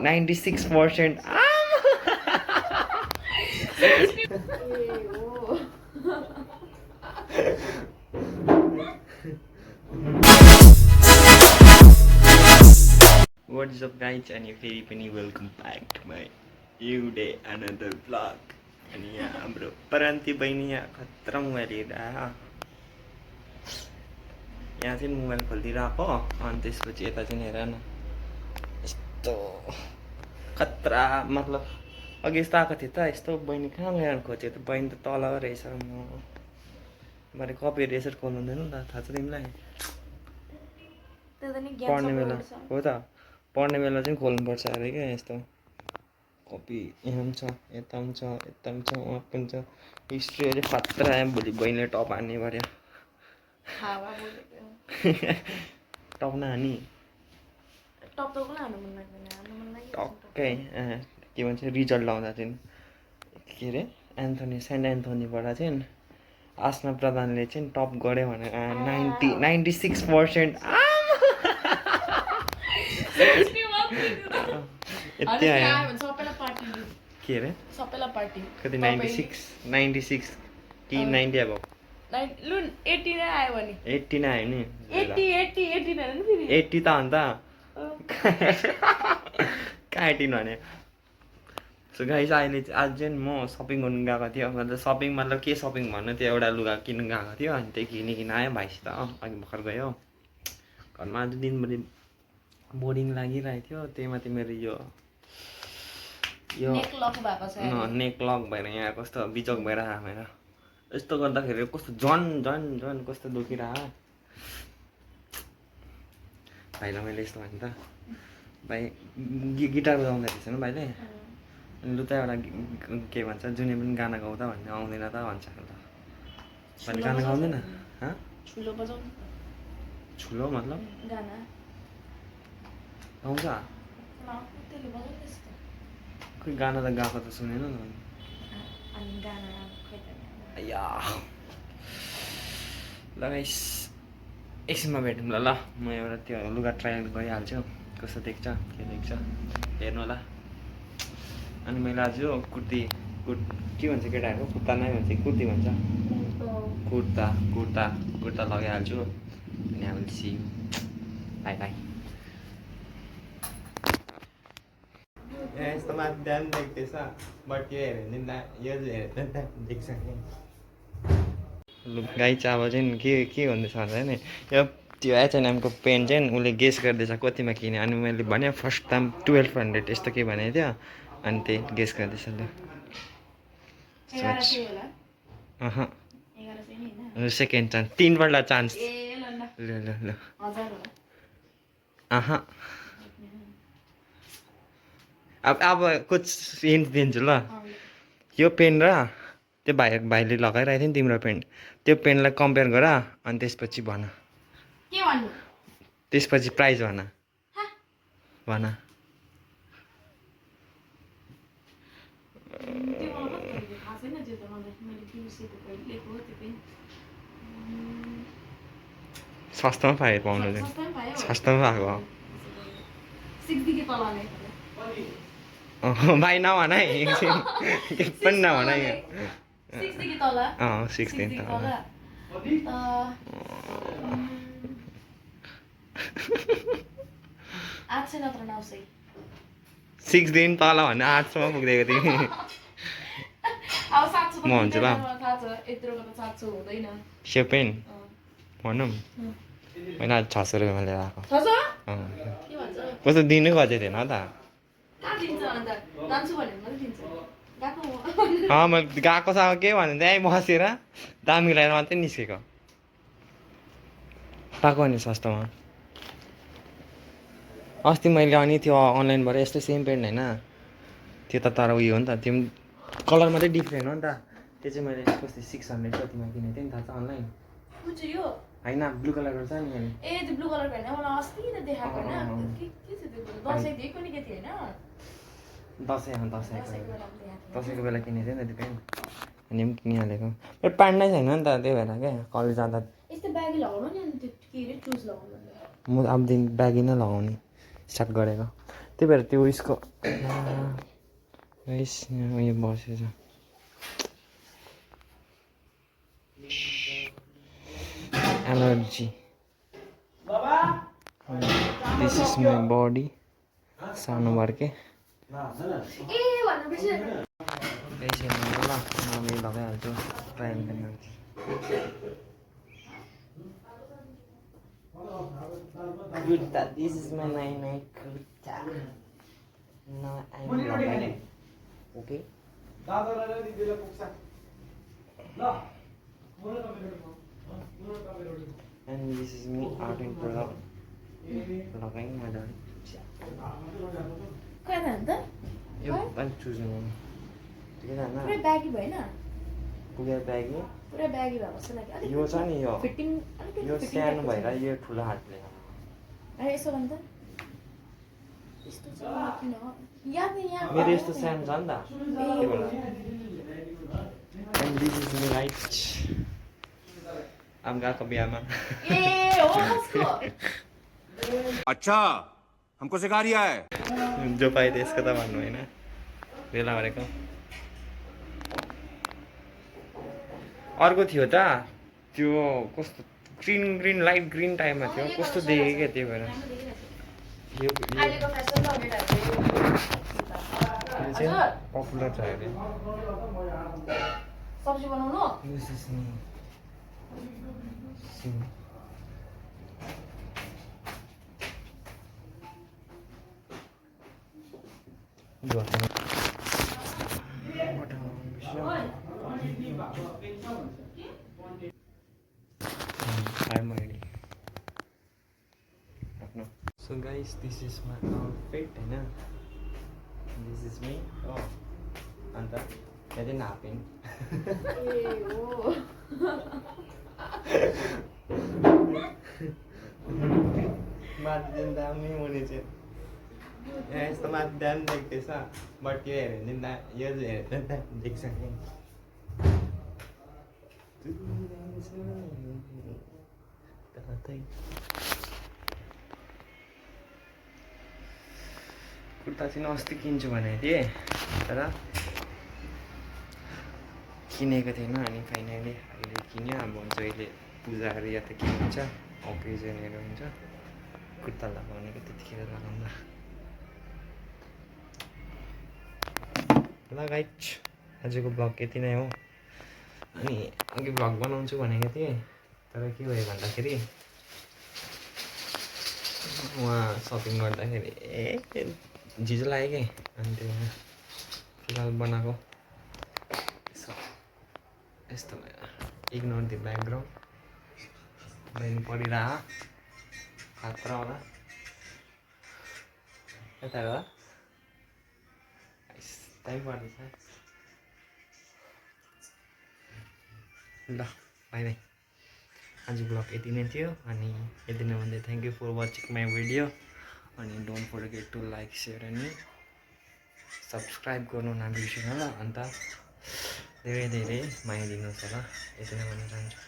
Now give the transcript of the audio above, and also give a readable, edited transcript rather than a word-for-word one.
96%. What is up guys, and फेरि पनि welcome back to my new day another blog. अनि यहाँ हाम्रो परान्ती बहिनी यहाँ खतरा मोबाइल हेर्दा यहाँ चाहिँ मोबाइल खोलिदिइरहेको. अनि त्यसपछि यता चाहिँ हेर न यस्तो खतरा. मतलब अघि यस्तो आएको थियो त, यस्तो बहिनी कहाँ गएर खोजेँ त, बहिनी त तल रहेछ. म भरे कपी रेसर खोल्नु हुँदैन नि त, थाहा छ तिमीलाई. पढ्ने बेला हो त, पढ्ने बेला चाहिँ खोल्नुपर्छ अरे क्या. यस्तो कपी यहाँ पनि छ, यता पनि छ, यता पनि छ, वहाँ पनि छ. हिस्ट्री अलिक खतरा आयो. भोलि बहिनीले टप हान्ने पऱ्यो. टप नहानी टक्कै के भन्छ रिजल्ट आउँदा चाहिँ के अरे एन्थोनी सेन्ट एन्थोनीबाट चाहिँ आसना प्रधानले चाहिँ टप गऱ्यो भनेर 96%. यति आयो के अरे कति 96 कि 90 अब 80 नै आयो भने 80 नै आयो नि. 80 त अन्त कहाँ 18 भने. सो गाइस अहिले आज चाहिँ म सपिङ गर्नु गएको थियो. मतलब सपिङ मतलब के सपिङ भन्नु, त्यो एउटा लुगा किन्नु गएको थियो. अनि त्यही किनिकन आयो भाइसित. अघि भर्खर गयो. घरमा आज दिनभरि बोरिङ लागिरहेको थियो. त्यही माथि मेरो यो नेक लक भएको छ. नेक लक भएर यहाँ कस्तो बिजोक भइरहेको मेरो. यस्तो गर्दाखेरि कस्तो झन् कस्तो दुखिरहेको. भाइलाई मैले यस्तो भने त, भाइ गिटार बजाउँदै रहेछ नि भाइले. अनि लु त एउटा के भन्छ जुनै पनि गाना गाउँदा भन्ने आउँदैन त भन्छ. भाइले गाना गाउँदैन? ठुलो मतलब गाना गाउँछ. खोइ गाना त गाएको त सुनेन न. ल गाइस एकछिनमा भेटौँ ल. म एउटा त्यो लुगा ट्रायल गरिहाल्छु कस्तो देख्छ के देख्छ हेर्नु होला. अनि मैले आज कुर्ती के भन्छ केटाहरूको कुर्ता नै भन्छ कुर्ती भन्छ कुर्ता लगाइहाल्छु. अनि अब सी बाई बाई. यस्तो माथि ध्यान देख्दैछ बट यो हेर्दैन यो हेर्दैन देख्छ. लु गाई चाहिँ अब चाहिँ के भन्दैछ भन्दा नि यो त्यो H&Mको पेन्ट चाहिँ उसले गेस गर्दैछ कतिमा किने. अनि मैले भने फर्स्ट दाम 1200 यस्तो के भनेको थियो. अनि त्यही गेस गर्दैछ. ल सेकेन्ड चान्स 3पल्ट चान्स. ल अब कुछ हिन्ट दिन्छु ल. यो पेन र त्यो भाइले लगाइरहेको थियो नि तिम्रो पेन्ट, त्यो पेनलाई कम्पेयर गर. अनि त्यसपछि भन, त्यसपछि प्राइस भन. सस्तोमा पायो पाउनु चाहिँ सस्तोमा पाएको भाइ नभन है. के पनि नभन है. 6 दिन तल 6 दिन तल भने 800मा पुग्दिएको तिमी. म भन्छु ल यो पेन भनौँ मैले आज 600 रुपियाँमा लिएर आएको. कस्तो दिनु खोजेको थिएन त. मैले गएको छ के भने त्यहीँ बसेर दाम मिलाएर मात्रै निस्केको. पाएको नि सस्तोमा. अस्ति मैले अनि त्यो अनलाइनबाट यस्तै सेम पेन्ट होइन त्यो त तर उयो हो नि त, त्यो कलर मात्रै डिफ्रेन्ट हो नि त. त्यो चाहिँ मैले कस्तो 600 कतिमा किनेको थिएँ नि थाहा छ अनलाइन. होइन ब्लू कलरको छ नि मैले. दसैँको बेला किनेको थिएँ नि त त्यो पेन्ट. अनि पनि किनिहालेको. मेरो प्यान्ट नै छैन नि त त्यही भएर क्या कलेज जाँदा. म अब दिन ब्यागी नै लगाउने स्टार्ट गरेको. त्यही भएर त्यो उयसको गाइस यहाँ उयो बसेछ allergy this is my buddy सानो बार्के लगाइहाल्छु prime kurta this is my नाइ kurta okay and this is me out in product लगाएँ मजाले कहाँ जान्छ यो अलिक चुज्नु ठिकै जान्न पुरै ब्यागी भएन पुगेर ब्यागी पुरै ब्यागी भएको जस्तो लाग्यो अलिक यो छ नि यो फिटिङ यो सानो भएर यो ठुलो हातले अरे यसो भन्छ यस्तो छ किन याद नि यहाँ मेरो यस्तो सानो छ नि त त्यही भएर and this is me right आम गएको बिहामा ए हो कसको अच्छा हमको सिखा रिया है जो पाए त्यसको त भन्नु होइन बेला गरेको अर्को थियो त त्यो कस्तो ग्रिन लाइट ग्रिन टाइपमा थियो कस्तो देखेँ क्या त्यही भएर यो अहिलेको फ्यासन त अनि टाइपको चाहिँ पपुलर छ अरे सब्जी बनाउनु This is me. See. I'm ready. So guys, this is my outfit, है This is me. Oh, and that. Jadi napin. Matdan dami हुने चाहिँ यहाँ यस्तो matdan देख्दैछ बट यो हेऱ्यो भने यो हेर्दा देख्छ नि कुर्ता चाहिँ अस्ति किन्छु भनेको थिएँ तर किनेको थिएन अनि फाइनली अहिले किन्यो अब जहिले पूजाहरू या त के हुन्छ ओकेजनहरू हुन्छ कुर्ता लगाउनेको त्यतिखेर लगाउँदा ल गाइज आजको ब्लग यति नै हो अनि अघि ब्लग बनाउँछु भनेको थिएँ तर के भयो भन्दाखेरि उहाँ सपिङ गर्दाखेरि झिजो लाग्यो कि अनि त्यो फिलहाल बनाएको यस्तो भयो इग्नोर द ब्याकग्राउन्ड बहिनी परिरह खतरा होला यता हो टाइम पर्दैछ ल बाई बाई आज ब्लग यति नै थियो अनि यति नै भन्दै thank you for watching my video अनि don't forget to like share अनि सब्सक्राइब गर्नु नबिर्सिनु ल अन्त धेरै धेरै माया दिनुहोस् होला यति नै भन्न चाहन्छु